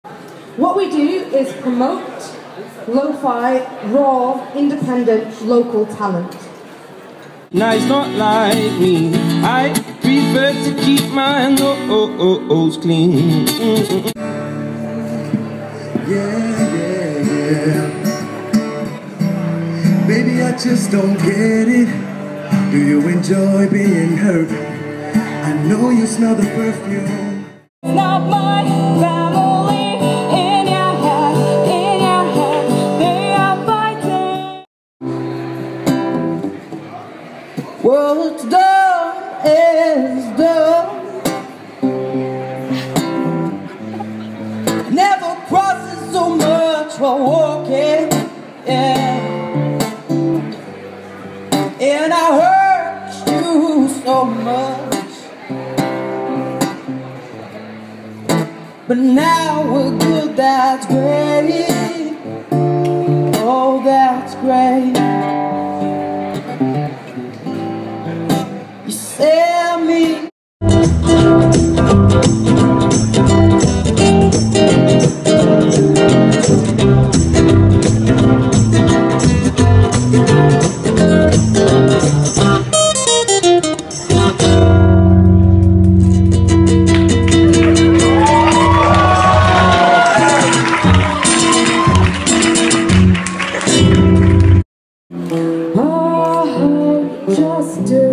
What we do is promote lo-fi, raw, independent, local talent. Now it's not like me. I prefer to keep my nose clean. Yeah. Baby, I just don't get it. Do you enjoy being hurt? I know you smell the perfume. It's not my family in your head, they are fighting. What's done is done. Never crosses so much while walking, yeah. And I hurt you so much, but now we're good, that's great. Oh, that's great. You sell me. Oh, just do